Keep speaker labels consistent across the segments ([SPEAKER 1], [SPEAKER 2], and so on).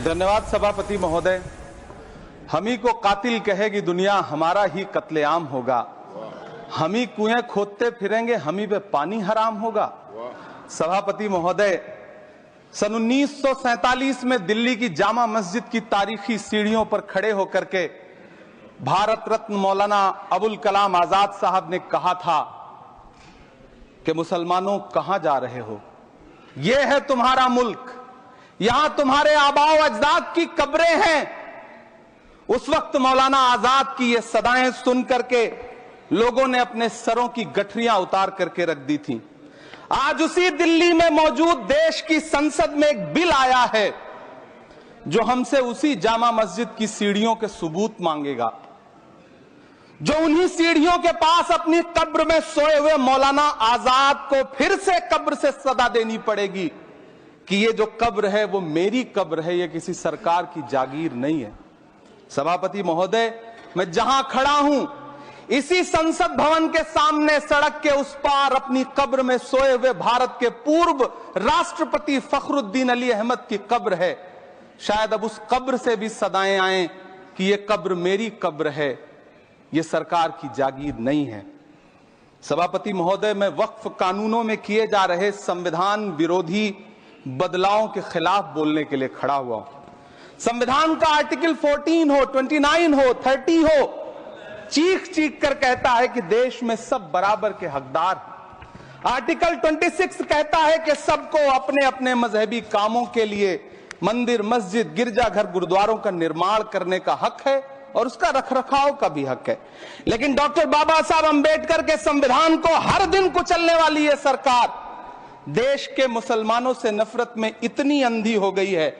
[SPEAKER 1] धन्यवाद सभापति महोदय। हम ही को कातिल कहेगी दुनिया, हमारा ही कत्लेआम होगा। हम ही कुएं खोदते फिरेंगे, हम ही पे पानी हराम होगा। सभापति महोदय, सन 1947 में दिल्ली की जामा मस्जिद की तारीखी सीढ़ियों पर खड़े होकर के भारत रत्न मौलाना अबुल कलाम आजाद साहब ने कहा था कि मुसलमानों कहां जा रहे हो, यह है तुम्हारा मुल्क, यहां तुम्हारे आबाओ अजदाद की कब्रें हैं। उस वक्त मौलाना आजाद की ये सदाएं सुन करके लोगों ने अपने सरों की गठरियां उतार करके रख दी थी। आज उसी दिल्ली में मौजूद देश की संसद में एक बिल आया है जो हमसे उसी जामा मस्जिद की सीढ़ियों के सबूत मांगेगा, जो उन्हीं सीढ़ियों के पास अपनी कब्र में सोए हुए मौलाना आजाद को फिर से कब्र से सदा देनी पड़ेगी कि ये जो कब्र है वो मेरी कब्र है, ये किसी सरकार की जागीर नहीं है। सभापति महोदय, मैं जहां खड़ा हूं इसी संसद भवन के सामने सड़क के उस पार अपनी कब्र में सोए हुए भारत के पूर्व राष्ट्रपति फखरुद्दीन अली अहमद की कब्र है। शायद अब उस कब्र से भी सदाएं आए कि ये कब्र मेरी कब्र है, ये सरकार की जागीर नहीं है। सभापति महोदय, मैं वक्फ कानूनों में किए जा रहे संविधान विरोधी बदलावों के खिलाफ बोलने के लिए खड़ा हुआ हूं। संविधान का आर्टिकल 14 हो, 29 हो, 30 हो, चीख चीख कर कहता है कि देश में सब बराबर के हकदार हैं। आर्टिकल 26 कहता है कि सबको अपने अपने मजहबी कामों के लिए मंदिर, मस्जिद, गिरजाघर, गुरुद्वारों का निर्माण करने का हक है और उसका रखरखाव का भी हक है। लेकिन डॉक्टर बाबा साहब अंबेडकर के संविधान को हर दिन कुचलने वाली ये सरकार देश के मुसलमानों से नफरत में इतनी अंधी हो गई है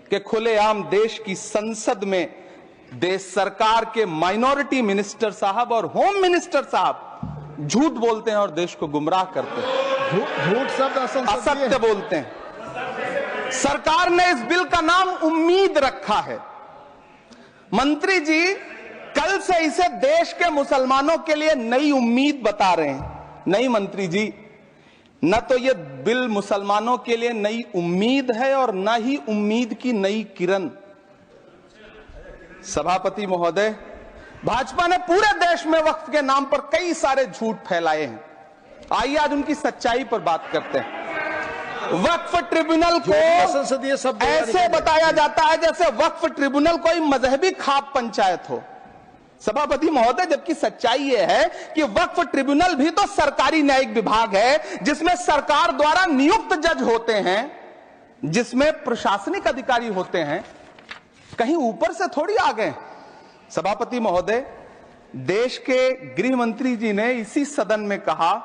[SPEAKER 1] कि खुलेआम देश की संसद में देश सरकार के माइनॉरिटी मिनिस्टर साहब और होम मिनिस्टर साहब झूठ बोलते हैं और देश को गुमराह करते हैं।
[SPEAKER 2] झूठ शब्द
[SPEAKER 1] असत्य बोलते हैं। सरकार ने इस बिल का नाम उम्मीद रखा है। मंत्री जी कल से इसे देश के मुसलमानों के लिए नई उम्मीद बता रहे हैं। नहीं मंत्री जी, न तो यह बिल मुसलमानों के लिए नई उम्मीद है और न ही उम्मीद की नई किरण। सभापति महोदय, भाजपा ने पूरे देश में वक्फ के नाम पर कई सारे झूठ फैलाए हैं। आइए आज उनकी सच्चाई पर बात करते हैं। वक्फ ट्रिब्यूनल को ऐसे बताया जाता है जैसे वक्फ ट्रिब्यूनल कोई मजहबी खाप पंचायत हो। सभापति महोदय, जबकि सच्चाई यह है कि वक्फ ट्रिब्यूनल भी तो सरकारी न्यायिक विभाग है जिसमें सरकार द्वारा नियुक्त जज होते हैं, जिसमें प्रशासनिक अधिकारी होते हैं, कहीं ऊपर से थोड़ी आ गए। सभापति महोदय, देश के गृह मंत्री जी ने इसी सदन में कहा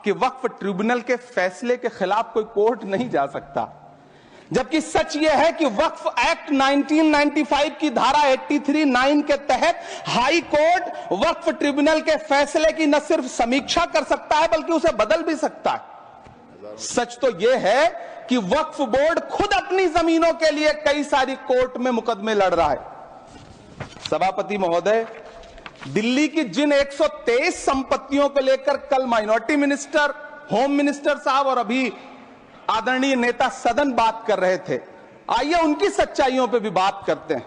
[SPEAKER 1] कि वक्फ ट्रिब्यूनल के फैसले के खिलाफ कोई कोर्ट नहीं जा सकता, जबकि सच यह है कि वक्फ एक्ट 1995 की धारा 83(9) के तहत हाई कोर्ट वक्फ ट्रिब्यूनल के फैसले की न सिर्फ समीक्षा कर सकता है बल्कि उसे बदल भी सकता है। सच तो यह है कि वक्फ बोर्ड खुद अपनी जमीनों के लिए कई सारी कोर्ट में मुकदमे लड़ रहा है। सभापति महोदय, दिल्ली की जिन 123 संपत्तियों को लेकर कल माइनॉरिटी मिनिस्टर, होम मिनिस्टर साहब और अभी आदरणीय नेता सदन बात कर रहे थे, आइए उनकी सच्चाइयों पे भी बात करते हैं।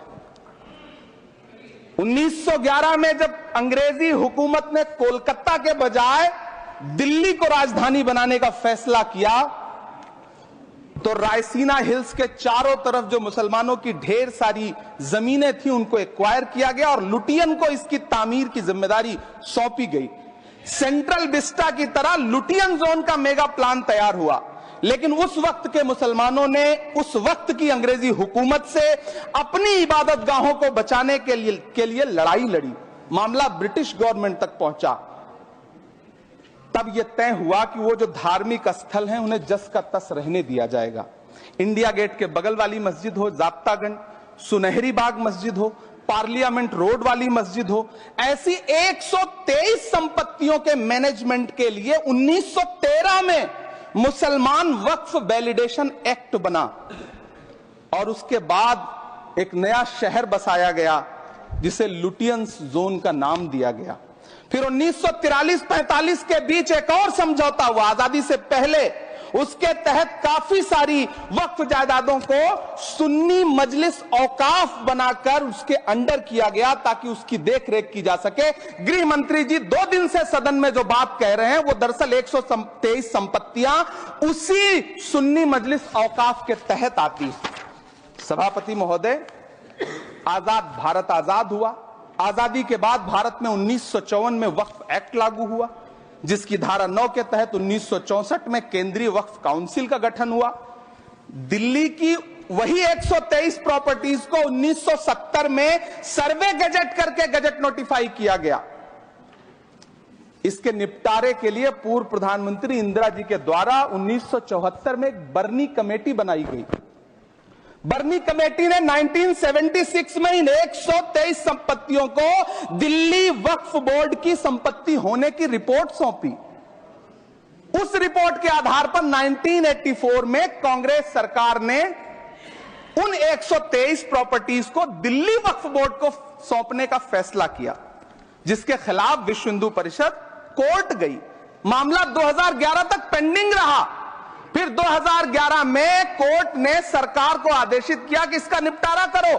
[SPEAKER 1] 1911 में जब अंग्रेजी हुकूमत ने कोलकाता के बजाय दिल्ली को राजधानी बनाने का फैसला किया तो रायसीना हिल्स के चारों तरफ जो मुसलमानों की ढेर सारी जमीनें थी उनको एक्वायर किया गया और लुटियन को इसकी तामीर की जिम्मेदारी सौंपी गई। सेंट्रल विस्टा की तरह लुटियन जोन का मेगा प्लान तैयार हुआ, लेकिन उस वक्त के मुसलमानों ने उस वक्त की अंग्रेजी हुकूमत से अपनी इबादत गाहों को बचाने के लिए लड़ाई लड़ी। मामला ब्रिटिश गवर्नमेंट तक पहुंचा। तब यह तय हुआ कि वो जो धार्मिक स्थल हैं उन्हें जस का तस रहने दिया जाएगा। इंडिया गेट के बगल वाली मस्जिद हो, जाप्तागंज, सुनहरी बाग मस्जिद हो, पार्लियामेंट रोड वाली मस्जिद हो, ऐसी 123 संपत्तियों के मैनेजमेंट के लिए 1913 में मुसलमान वक्फ वैलिडेशन एक्ट बना और उसके बाद एक नया शहर बसाया गया जिसे लुटियंस जोन का नाम दिया गया। फिर 1943-45 के बीच एक और समझौता हुआ आजादी से पहले
[SPEAKER 2] उसके तहत काफी सारी वक्फ जायदादों को सुन्नी मजलिस औकाफ बनाकर उसके अंडर किया गया ताकि उसकी देखरेख की जा सके। गृह मंत्री जी 2 दिन से सदन में जो बात कह रहे हैं वो दरअसल 123 संपत्तियां उसी सुन्नी मजलिस औकाफ के तहत आती है। सभापति महोदय, आजाद भारत आजाद हुआ। आजादी के बाद भारत में 1954 में वक्फ एक्ट लागू हुआ, जिसकी धारा 9 के तहत 1964 में केंद्रीय वक्फ काउंसिल का गठन हुआ। दिल्ली की वही 123 प्रॉपर्टीज को 1970 में सर्वे गजट करके गजट नोटिफाई किया गया। इसके निपटारे के लिए पूर्व प्रधानमंत्री इंदिरा जी के द्वारा 1974 में एक बर्नी कमेटी बनाई गई। बर्नी कमेटी ने 1976 में इन 123 संपत्तियों को दिल्ली वक्फ बोर्ड की संपत्ति होने की रिपोर्ट सौंपी। उस रिपोर्ट के आधार पर 1984 में कांग्रेस सरकार ने उन 123 प्रॉपर्टीज को दिल्ली वक्फ बोर्ड को सौंपने का फैसला किया, जिसके खिलाफ विश्व हिंदू परिषद कोर्ट गई। मामला 2011 तक पेंडिंग रहा। फिर 2011 में कोर्ट ने सरकार को आदेशित किया कि इसका निपटारा करो।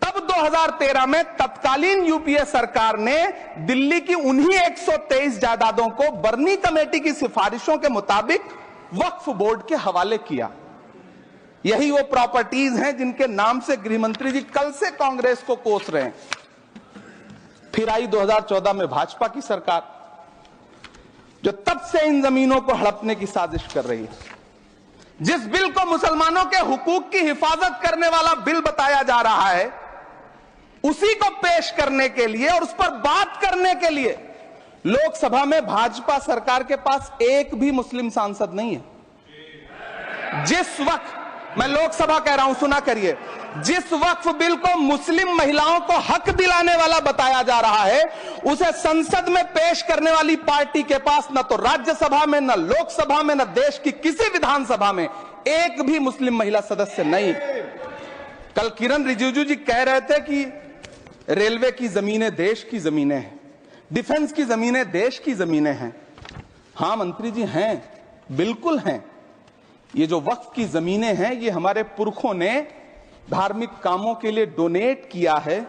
[SPEAKER 2] तब 2013 में तत्कालीन यूपीए सरकार ने दिल्ली की उन्हीं 123 जायदादों को बर्नी कमेटी की सिफारिशों के मुताबिक वक्फ बोर्ड के हवाले किया। यही वो प्रॉपर्टीज हैं जिनके नाम से गृह मंत्री जी कल से कांग्रेस को कोस रहे हैं। फिर आई 2014 में भाजपा की सरकार, जो तब से इन जमीनों को हड़पने की साजिश कर रही है। जिस बिल को मुसलमानों के हुकूक की हिफाजत करने वाला बिल बताया जा रहा है, उसी को पेश करने के लिए और उस पर बात करने के लिए लोकसभा में भाजपा सरकार के पास एक भी मुस्लिम सांसद नहीं है। जिस वक्त मैं लोकसभा कह रहा हूं, सुना करिए, जिस वक्फ बिल को मुस्लिम महिलाओं को हक दिलाने वाला बताया जा रहा है, उसे संसद में पेश करने वाली पार्टी के पास न तो राज्यसभा में, न लोकसभा में, न देश की किसी विधानसभा में एक भी मुस्लिम महिला सदस्य नहीं। कल किरण रिजिजू जी कह रहे थे कि रेलवे की जमीनें देश की जमीनें हैं, डिफेंस की जमीनें देश की जमीनें हैं। हां मंत्री जी हैं, बिल्कुल हैं। ये जो वक्फ की जमीनें हैं, ये हमारे पुरखों ने धार्मिक कामों के लिए डोनेट किया है।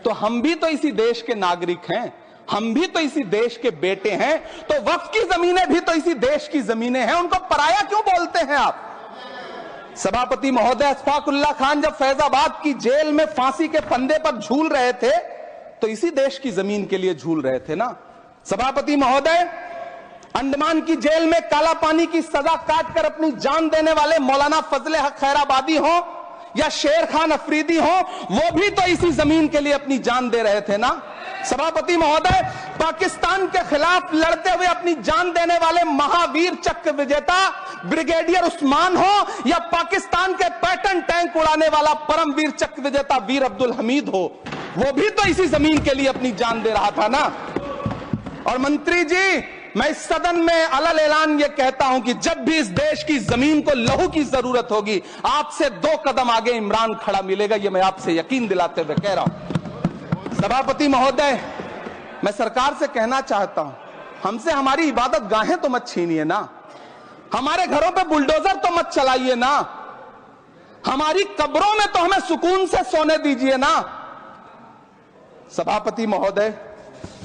[SPEAKER 2] तो हम भी तो इसी देश के नागरिक हैं, हम भी तो इसी देश के बेटे हैं। तो वक्फ की जमीनें भी तो इसी देश की जमीनें हैं, उनको पराया क्यों बोलते हैं आप? सभापति महोदय, अशफाकुल्लाह खान जब फैजाबाद की जेल में फांसी के फंदे पर झूल रहे थे तो इसी देश की जमीन के लिए झूल रहे थे ना। सभापति महोदय, अंडमान की जेल में काला पानी की सजा काटकर अपनी जान देने वाले मौलाना फजले हक खैराबादी हो या शेर खान अफरीदी हो, वो भी तो इसी जमीन के लिए अपनी जान दे रहे थे ना। सभापति महोदय, पाकिस्तान के खिलाफ लड़ते हुए अपनी जान देने वाले महावीर चक्र विजेता ब्रिगेडियर उस्मान हो या पाकिस्तान के पैटर्न टैंक उड़ाने वाला परमवीर चक्र विजेता वीर अब्दुल हमीद हो, वो भी तो इसी जमीन के लिए अपनी जान दे रहा था ना। और मंत्री जी, मैं इस सदन में अलल ऐलान ये कहता हूं कि जब भी इस देश की जमीन को लहू की जरूरत होगी, आपसे 2 कदम आगे इमरान खड़ा मिलेगा, ये मैं आपसे यकीन दिलाते हुए कह रहा हूं। सभापति महोदय, मैं सरकार से कहना चाहता हूं, हमसे हमारी इबादत गाहें तो मत छीनिए ना, हमारे घरों पे बुलडोजर तो मत चलाइए ना, हमारी कब्रों में तो हमें सुकून से सोने दीजिए ना। सभापति महोदय,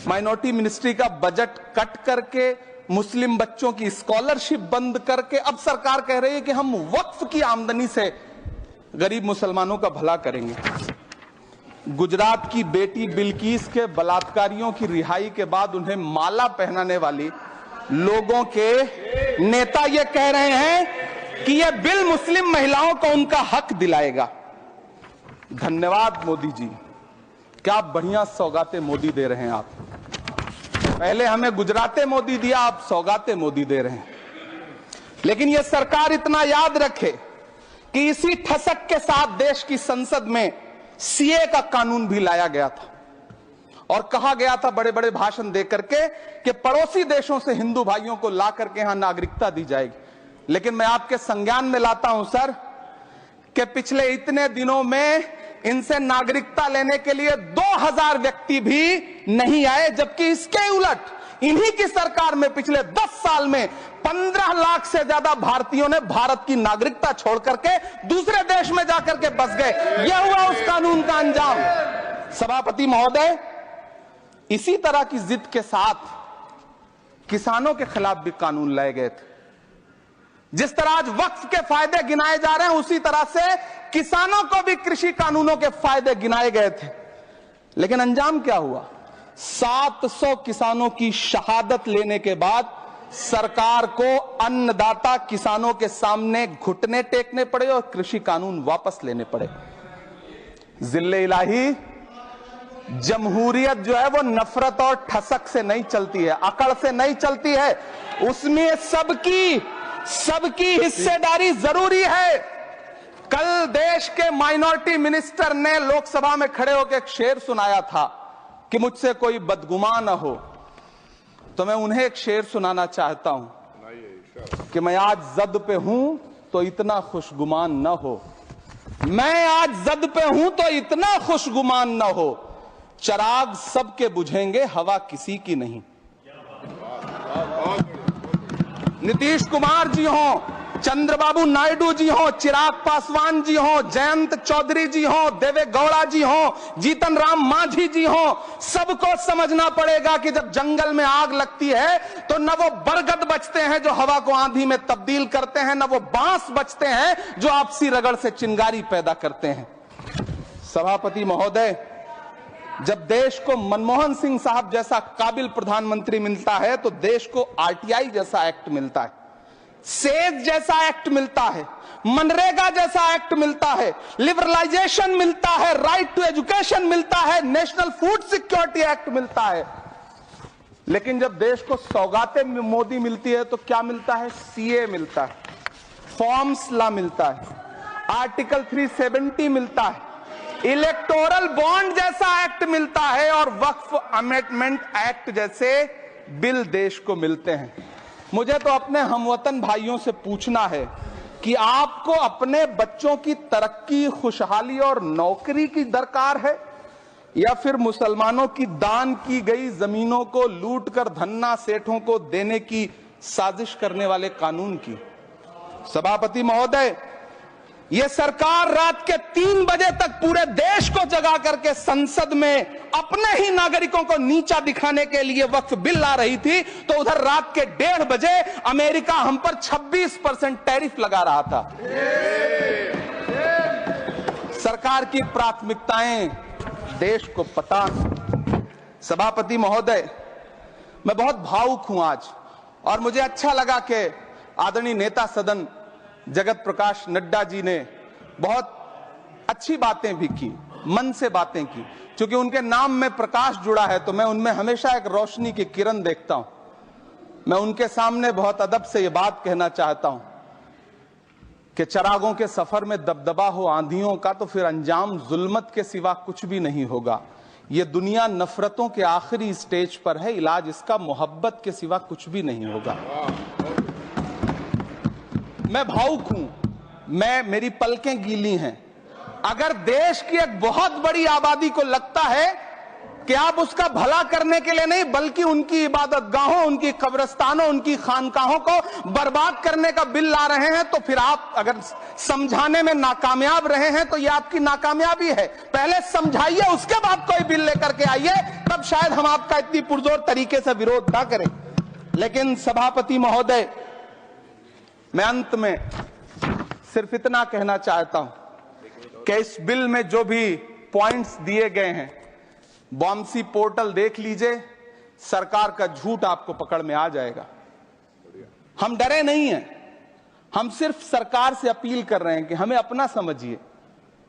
[SPEAKER 2] माइनॉरिटी मिनिस्ट्री का बजट कट करके, मुस्लिम बच्चों की स्कॉलरशिप बंद करके अब सरकार कह रही है कि हम वक्फ की आमदनी से गरीब मुसलमानों का भला करेंगे। गुजरात की बेटी बिल्किस के बलात्कारियों की रिहाई के बाद उन्हें माला पहनाने वाली लोगों के नेता ये कह रहे हैं कि यह बिल मुस्लिम महिलाओं को उनका हक दिलाएगा। धन्यवाद मोदी जी, क्या बढ़िया सौगातें मोदी दे रहे हैं आप। पहले हमें गुजराते मोदी दिया, आप सौगातें मोदी दे रहे हैं। लेकिन यह सरकार इतना याद रखे कि इसी ठसक के साथ देश की संसद में सीए का कानून भी लाया गया था और कहा गया था बड़े बड़े भाषण देकर के कि पड़ोसी देशों से हिंदू भाइयों को ला करके यहां नागरिकता दी जाएगी। लेकिन मैं आपके संज्ञान में लाता हूं सर कि पिछले इतने दिनों में इनसे नागरिकता लेने के लिए 2000 व्यक्ति भी नहीं आए, जबकि इसके उलट इन्हीं की सरकार में पिछले 10 साल में 15 लाख से ज्यादा भारतीयों ने भारत की नागरिकता छोड़ करके दूसरे देश में जाकर के बस गए। यह हुआ उस कानून का अंजाम। सभापति महोदय, इसी तरह की जिद के साथ किसानों के खिलाफ भी कानून लाए गए थे। जिस तरह आज वक्फ के फायदे गिनाए जा रहे हैं, उसी तरह से किसानों को भी कृषि कानूनों के फायदे गिनाए गए थे। लेकिन अंजाम क्या हुआ? 700 किसानों की शहादत लेने के बाद सरकार को अन्नदाता किसानों के सामने घुटने टेकने पड़े और कृषि कानून वापस लेने पड़े। जिल्ले इलाही, जमहूरियत जो है वो नफरत और ठसक से नहीं चलती है, अकड़ से नहीं चलती है। उसमें सबकी हिस्सेदारी जरूरी है। कल देश के माइनॉरिटी मिनिस्टर ने लोकसभा में खड़े होकर एक शेर सुनाया था कि मुझसे कोई बदगुमान न हो, तो मैं उन्हें एक शेर सुनाना चाहता हूं कि मैं आज जद पे हूं तो इतना खुशगुमान न हो, मैं आज जद पे हूं तो इतना खुशगुमान न हो, चराग सबके बुझेंगे हवा किसी की नहीं। नीतीश कुमार जी हो, चंद्रबाबू नायडू जी हो, चिराग पासवान जी हो, जयंत चौधरी जी हो, देवे गौड़ा जी हो, जीतन राम मांझी जी हो, सबको समझना पड़ेगा कि जब जंगल में आग लगती है तो न वो बरगद बचते हैं जो हवा को आंधी में तब्दील करते हैं, न वो बांस बचते हैं जो आपसी रगड़ से चिंगारी पैदा करते हैं। सभापति महोदय, जब देश को मनमोहन सिंह साहब जैसा काबिल प्रधानमंत्री मिलता है तो देश को आरटीआई जैसा एक्ट मिलता है, सेज जैसा एक्ट मिलता है, मनरेगा जैसा एक्ट मिलता है, लिबरलाइजेशन मिलता है, राइट टू एजुकेशन मिलता है, नेशनल फूड सिक्योरिटी एक्ट मिलता है। लेकिन जब देश को सौगातें मोदी मिलती है तो क्या मिलता है? सीए मिलता है, फॉर्म्स लॉ मिलता है, आर्टिकल 370 मिलता है, इलेक्टोरल बॉन्ड जैसा एक्ट मिलता है और वक्फ अमेंडमेंट एक्ट जैसे बिल देश को मिलते हैं। मुझे तो अपने हमवतन भाइयों से पूछना है कि आपको अपने बच्चों की तरक्की, खुशहाली और नौकरी की दरकार है या फिर मुसलमानों की दान की गई जमीनों को लूटकर धन्ना सेठों को देने की साजिश करने वाले कानून की? सभापति महोदय, यह सरकार रात के 3 बजे तक पूरे देश को जगा करके संसद में अपने ही नागरिकों को नीचा दिखाने के लिए वक्फ बिल ला रही थी, तो उधर रात के 1:30 बजे अमेरिका हम पर 26% टैरिफ लगा रहा था। सरकार की प्राथमिकताएं देश को पता। सभापति महोदय, मैं बहुत भावुक हूं आज, और मुझे अच्छा लगा कि आदरणीय नेता सदन जगत प्रकाश नड्डा जी ने बहुत अच्छी बातें भी की, मन से बातें की। क्योंकि उनके नाम में प्रकाश जुड़ा है तो मैं उनमें हमेशा एक रोशनी की किरण देखता हूं। मैं उनके सामने बहुत अदब से यह बात कहना चाहता हूं कि चिरागों के सफर में दबदबा हो आंधियों का तो फिर अंजाम जुल्मत के सिवा कुछ भी नहीं होगा। यह दुनिया नफरतों के आखिरी स्टेज पर है, इलाज इसका मोहब्बत के सिवा कुछ भी नहीं होगा। मैं भावुक हूं, मेरी पलकें गीली हैं। अगर देश की एक बहुत बड़ी आबादी को लगता है कि आप उसका भला करने के लिए नहीं बल्कि उनकी इबादतगाहों, उनकी कब्रिस्तानों, उनकी खानकाहों को बर्बाद करने का बिल ला रहे हैं, तो फिर आप अगर समझाने में नाकामयाब रहे हैं तो यह आपकी नाकामयाबी है। पहले समझाइए, उसके बाद कोई बिल लेकर के आइए, तब शायद हम आपका इतनी पुरजोर तरीके से विरोध ना करें। लेकिन सभापति महोदय, मैं अंत में सिर्फ इतना कहना चाहता हूं कि इस बिल में जो भी पॉइंट्स दिए गए हैं, बॉम्सी पोर्टल देख लीजिए, सरकार का झूठ आपको पकड़ में आ जाएगा। हम डरे नहीं हैं, हम सिर्फ सरकार से अपील कर रहे हैं कि हमें अपना समझिए।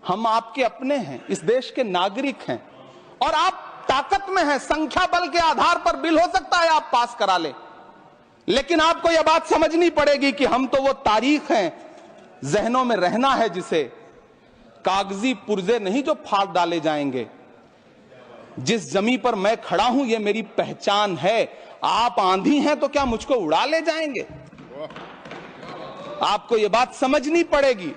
[SPEAKER 2] हम आपके अपने हैं, इस देश के नागरिक हैं और आप ताकत में हैं। संख्या बल के आधार पर बिल हो सकता है आप पास करा लें, लेकिन आपको यह बात समझनी पड़ेगी कि हम तो वो तारीख हैं, जहनों में रहना है जिसे, कागजी पुर्जे नहीं जो फाड़ डाले जाएंगे। जिस जमीन पर मैं खड़ा हूं ये मेरी पहचान है। आप आंधी हैं तो क्या मुझको उड़ा ले जाएंगे? आपको यह बात समझनी पड़ेगी।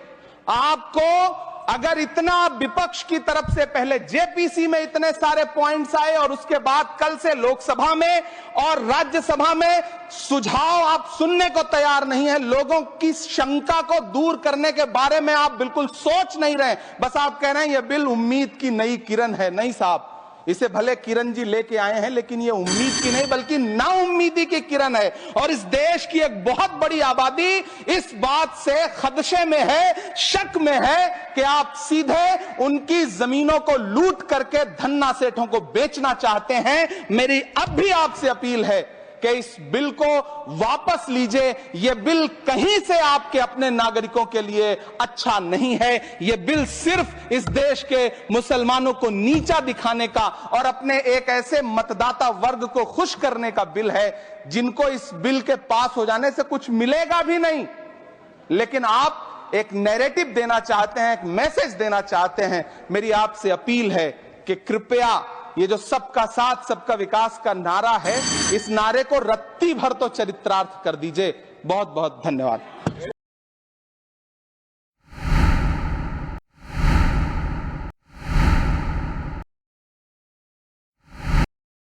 [SPEAKER 2] आपको अगर इतना विपक्ष की तरफ से पहले जेपीसी में इतने सारे पॉइंट्स आए और उसके बाद कल से लोकसभा में और राज्यसभा में सुझाव आप सुनने को तैयार नहीं है, लोगों की शंका को दूर करने के बारे में आप बिल्कुल सोच नहीं रहे, बस आप कह रहे हैं यह बिल उम्मीद की नई किरण है। नहीं साहब, इसे भले किरण जी लेके आए हैं, लेकिन ये उम्मीद की नहीं बल्कि नाउम्मीदी की किरण है। और इस देश की एक बहुत बड़ी आबादी इस बात से खदशे में है, शक में है कि आप सीधे उनकी जमीनों को लूट करके धन्ना सेठों को बेचना चाहते हैं। मेरी अब भी आपसे अपील है कि इस बिल को वापस लीजिए। यह बिल कहीं से आपके अपने नागरिकों के लिए अच्छा नहीं है। यह बिल सिर्फ इस देश के मुसलमानों को नीचा दिखाने का और अपने एक ऐसे मतदाता वर्ग को खुश करने का बिल है जिनको इस बिल के पास हो जाने से कुछ मिलेगा भी नहीं। लेकिन आप एक नैरेटिव देना चाहते हैं, एक मैसेज देना चाहते हैं। मेरी आपसे अपील है कि कृपया ये जो सबका साथ सबका विकास का नारा है, इस नारे को रत्ती भर तो चरित्रार्थ कर दीजिए। बहुत बहुत धन्यवाद।